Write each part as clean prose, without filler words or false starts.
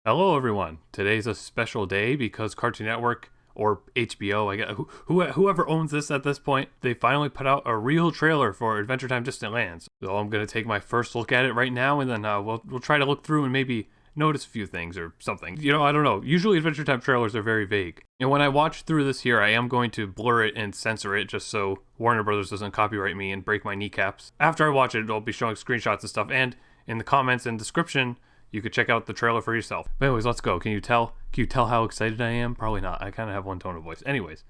Hello, everyone. Today's a special day because Cartoon Network or HBO, I guess, whoever owns this at this point, they finally put out a real trailer for Adventure Time Distant Lands. So I'm gonna take my first look at it right now, and then we'll try to look through and maybe notice a few things or something. You know, I don't know. Usually Adventure Time trailers are very vague, and when I watch through this here, I am going to blur it and censor it just so Warner Brothers doesn't copyright me and break my kneecaps. After I watch it, I'll be showing screenshots and stuff, and in the comments and description, you could check out the trailer for yourself. But anyways, let's go. Can you tell how excited I am? Probably not. I kind of have one tone of voice. Anyways,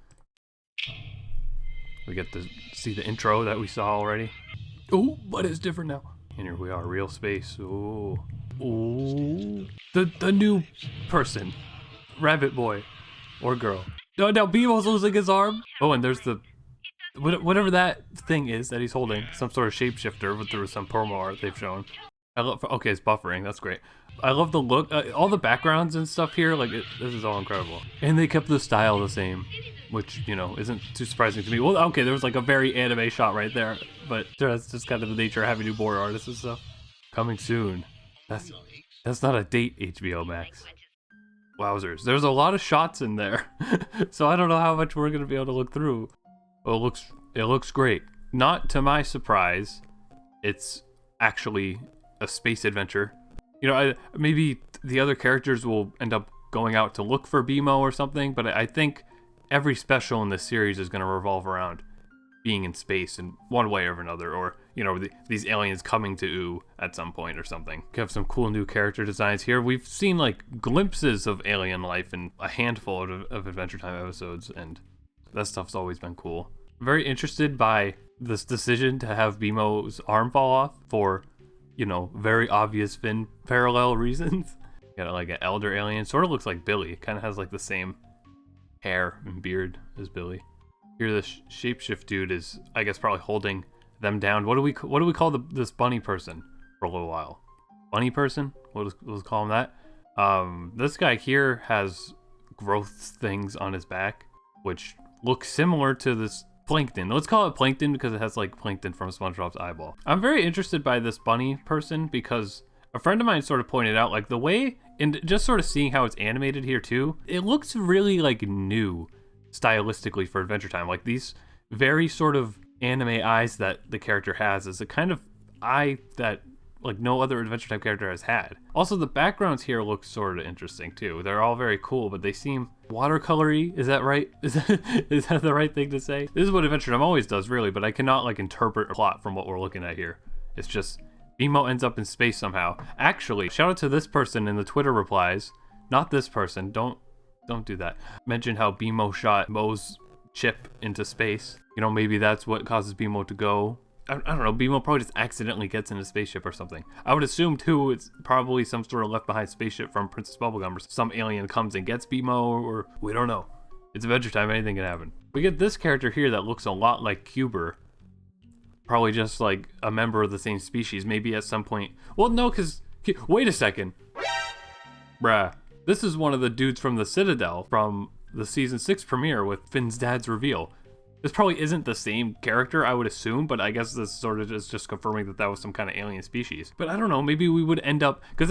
we get to see the intro that we saw already. Oh, but it's different now. And here we are, real space. Oh, the new person, rabbit boy or girl. No, now BMO's losing his arm. Oh, and there's the whatever that thing is that he's holding, some sort of shapeshifter through some promo art they've shown. Okay, it's buffering. That's great. I love the look, all the backgrounds and stuff here. Like, this is all incredible. And they kept the style the same, which, you know, isn't too surprising to me. Well, okay, there was like a very anime shot right there, but that's just kind of the nature of having new board artists and stuff. Coming soon. That's not a date, HBO Max. Wowzers. There's a lot of shots in there, so I don't know how much we're gonna be able to look through. Well, it looks great. Not to my surprise, it's actually a space adventure. You know, maybe the other characters will end up going out to look for BMO or something, but I think every special in this series is going to revolve around being in space in one way or another, or, you know, these aliens coming to Oo at some point or something. We have some cool new character designs here. We've seen like glimpses of alien life in a handful of Adventure Time episodes, and that stuff's always been cool. I'm very interested by this decision to have BMO's arm fall off for, you know, very obvious Finn parallel reasons. Got like an elder alien, sort of looks like Billy. Kind of has like the same hair and beard as Billy. Here, the shapeshift dude is, I guess, probably holding them down. What do we call this bunny person for a little while? Bunny person? We'll call him that. This guy here has growth things on his back, which looks similar to this plankton. Let's call it plankton because it has like plankton from SpongeBob's eyeball. I'm very interested by this bunny person because a friend of mine sort of pointed out like the way, and just sort of seeing how it's animated here too, it looks really like new stylistically for Adventure Time. Like these very sort of anime eyes that the character has is a kind of eye that like no other Adventure Time character has had. Also, the backgrounds here look sort of interesting too. They're all very cool, but they seem watercolory. Is that right? Is that the right thing to say? This is what Adventure Time always does, really, but I cannot like interpret a plot from what we're looking at here. It's just BMO ends up in space somehow. Actually, shout out to this person in the Twitter replies. Not this person. Don't do that. Mention how BMO shot Mo's chip into space. You know, maybe that's what causes BMO to go. I don't know, BMO probably just accidentally gets in a spaceship or something. I would assume, too, it's probably some sort of left behind spaceship from Princess Bubblegum, or some alien comes and gets BMO, or we don't know. It's Adventure Time, anything can happen. We get this character here that looks a lot like Cuber. Probably just like a member of the same species, maybe at some point. Well, no, because, wait a second. Bruh, this is one of the dudes from the Citadel from the season 6 premiere with Finn's dad's reveal. This probably isn't the same character, I would assume, but I guess this sort of is just confirming that that was some kind of alien species. But I don't know, maybe we would end up, because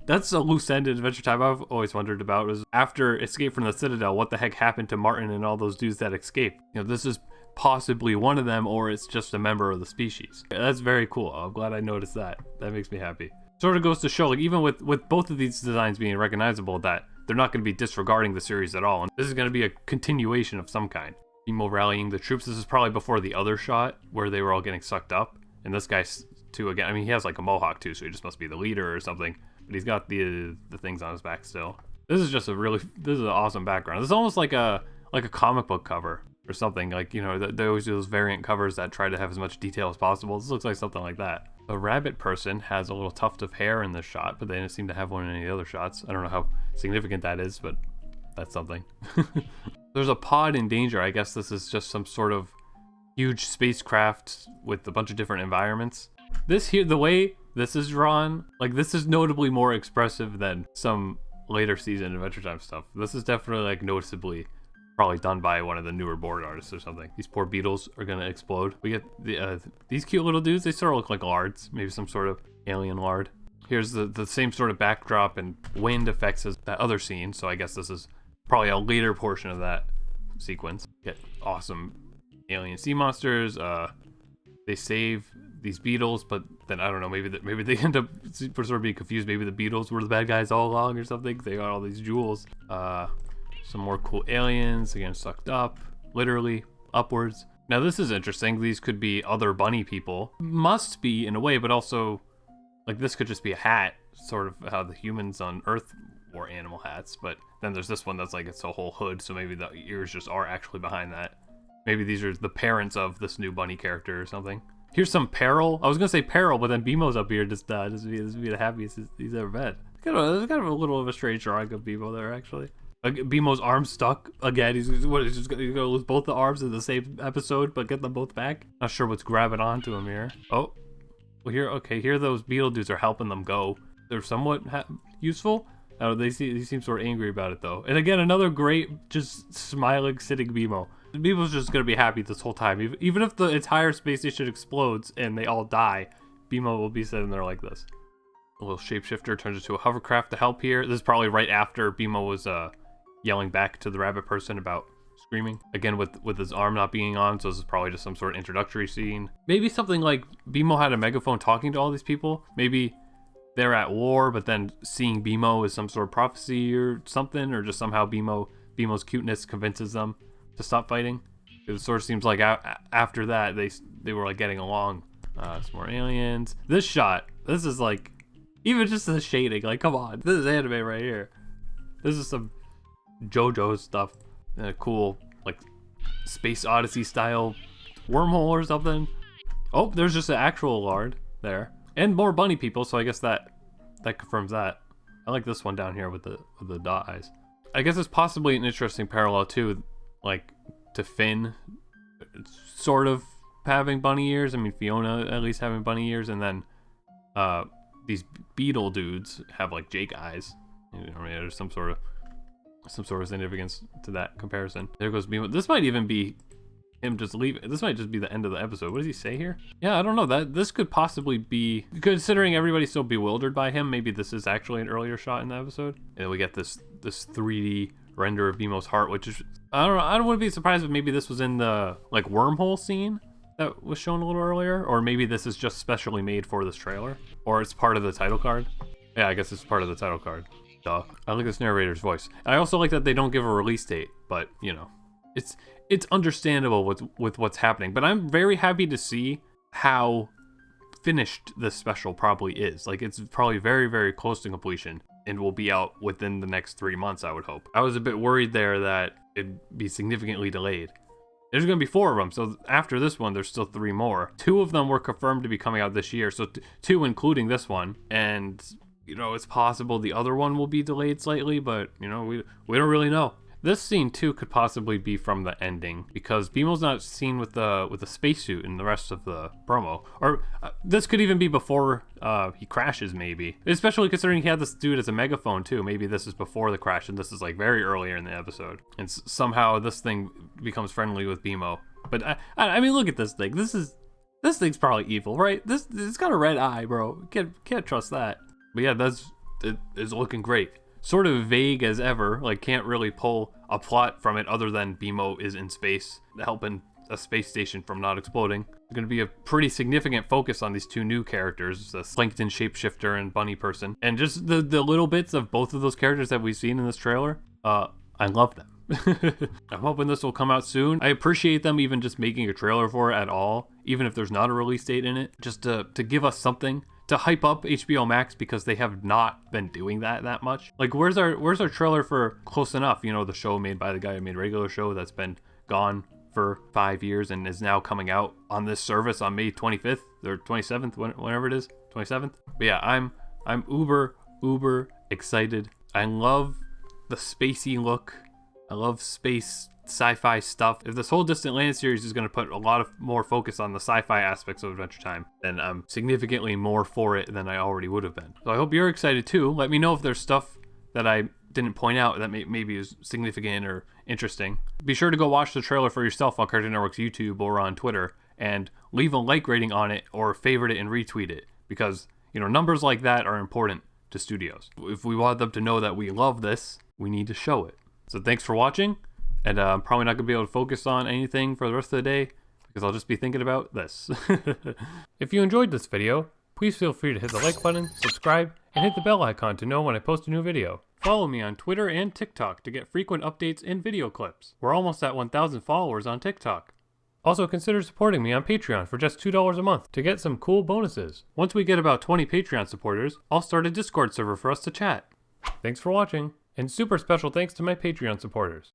that's a loose end in Adventure Time I've always wondered about, is after Escape from the Citadel, what the heck happened to Martin and all those dudes that escaped? You know, this is possibly one of them, or it's just a member of the species. That's very cool. I'm glad I noticed that. That makes me happy. Sort of goes to show, like, even with both of these designs being recognizable, that they're not going to be disregarding the series at all, and this is going to be a continuation of some kind. BMO rallying the troops. This is probably before the other shot where they were all getting sucked up. And this guy too, again, I mean, he has like a mohawk too, so he just must be the leader or something. But he's got the things on his back still. This is an awesome background. This is almost like a comic book cover or something. Like, you know, they always do those variant covers that try to have as much detail as possible. This looks like something like that. The rabbit person has a little tuft of hair in this shot, but they didn't seem to have one in any other shots. I don't know how significant that is, but that's something. There's a pod in danger. I guess this is just some sort of huge spacecraft with a bunch of different environments. This here, the way this is drawn, like this is notably more expressive than some later season Adventure Time stuff. This is definitely like noticeably probably done by one of the newer board artists or something. These poor beetles are gonna explode. We get these cute little dudes. They sort of look like lards, maybe some sort of alien lard. Here's the same sort of backdrop and wind effects as that other scene, so I guess this is probably a later portion of that sequence. Get awesome alien sea monsters. They save these beetles, but then I don't know, maybe they end up sort of being confused. Maybe the beetles were the bad guys all along or something. They got all these jewels. Some more cool aliens, again sucked up, literally upwards. Now this is interesting. These could be other bunny people. Must be in a way, but also like this could just be a hat, sort of how the humans on Earth wore animal hats. But then there's this one that's like it's a whole hood, so maybe the ears just are actually behind that. Maybe these are the parents of this new bunny character or something. Here's some Peril. I was gonna say Peril, but then BMO's up here just be the happiest he's ever been. There's kind of a little of a strange drawing of BMO there, actually. Like BMO's arm stuck again. He's just gonna lose both the arms in the same episode, but get them both back. Not sure what's grabbing onto him here. Oh, well here those beetle dudes are helping them go. They're somewhat useful. Oh, they seem sort of angry about it though. And again, another great, just smiling, sitting BMO. BMO's just gonna be happy this whole time. Even if the entire space station explodes and they all die, BMO will be sitting there like this. A little shapeshifter turns into a hovercraft to help here. This is probably right after BMO was yelling back to the rabbit person about screaming. Again, with his arm not being on, so this is probably just some sort of introductory scene. Maybe something like BMO had a megaphone talking to all these people. Maybe they're at war, but then seeing BMO is some sort of prophecy or something, or just somehow BMO's cuteness convinces them to stop fighting. It sort of seems like after that they were like getting along. Some more aliens. This shot, this is like, even just the shading, like come on, this is anime right here. This is some JoJo stuff. Cool, like Space Odyssey style wormhole or something. Oh, there's just an actual Lard there, and more bunny people. So I guess that confirms that. I like this one down here with the dot eyes. I guess it's possibly an interesting parallel too, like to Finn, sort of having bunny ears. I mean, Fiona at least having bunny ears, and then these beetle dudes have like Jake eyes. You know, I mean, there's some sort of significance to that comparison. There goes BMO. This might even be him just leaving. This might just be the end of the episode. What does he say here? Yeah, I don't know. That this could possibly be, considering everybody's so bewildered by him, maybe this is actually an earlier shot in the episode. And we get this 3D render of BMO's heart, which is, I don't know. I wouldn't be surprised if maybe this was in the like wormhole scene that was shown a little earlier, or maybe this is just specially made for this trailer, or it's part of the title card. Yeah, I guess it's part of the title card. Duh. I like this narrator's voice. I also like that they don't give a release date, but you know, it's understandable with what's happening. But I'm very happy to see how finished this special probably is. Like it's probably very, very close to completion and will be out within the next 3 months, I would hope. I was a bit worried there that it'd be significantly delayed. There's gonna be 4 of them, so after this one, there's still 3 more. 2 of them were confirmed to be coming out this year, so 2 including this one, and you know, it's possible the other one will be delayed slightly, but you know, we don't really know. This scene too could possibly be from the ending, because BMO's not seen with the spacesuit in the rest of the promo. Or this could even be before he crashes, maybe. Especially considering he had this dude as a megaphone too. Maybe this is before the crash, and this is like very earlier in the episode. And somehow this thing becomes friendly with BMO. But I mean, look at this thing. This thing's probably evil, right? It's got a red eye, bro. Can't trust that. But yeah, it is looking great. Sort of vague as ever, like can't really pull a plot from it other than BMO is in space, helping a space station from not exploding. There's going to be a pretty significant focus on these 2 new characters, the Plankton shapeshifter and bunny person. And just the little bits of both of those characters that we've seen in this trailer, I love them. I'm hoping this will come out soon. I appreciate them even just making a trailer for it at all, even if there's not a release date in it, just to give us something to hype up HBO Max, because they have not been doing that much. Like where's our trailer for Close Enough, you know, the show made by the guy who made Regular Show that's been gone for 5 years and is now coming out on this service on May 25th or 27th, whenever it is, 27th. But yeah, I'm uber excited. I love the spacey look. I love space sci-fi stuff. If this whole Distant Land series is going to put a lot of more focus on the sci-fi aspects of Adventure Time, then I'm significantly more for it than I already would have been. So I hope you're excited too. Let me know if there's stuff that I didn't point out that maybe is significant or interesting. Be sure to go watch the trailer for yourself on Cartoon Network's YouTube or on Twitter, and leave a like rating on it or favorite it and retweet it, because You know, numbers like that are important to studios. If we want them to know that we love this, we need to show it. So thanks for watching, and I'm probably not going to be able to focus on anything for the rest of the day because I'll just be thinking about this. If you enjoyed this video, please feel free to hit the like button, subscribe, and hit the bell icon to know when I post a new video. Follow me on Twitter and TikTok to get frequent updates and video clips. We're almost at 1,000 followers on TikTok. Also, consider supporting me on Patreon for just $2 a month to get some cool bonuses. Once we get about 20 Patreon supporters, I'll start a Discord server for us to chat. Thanks for watching, and super special thanks to my Patreon supporters.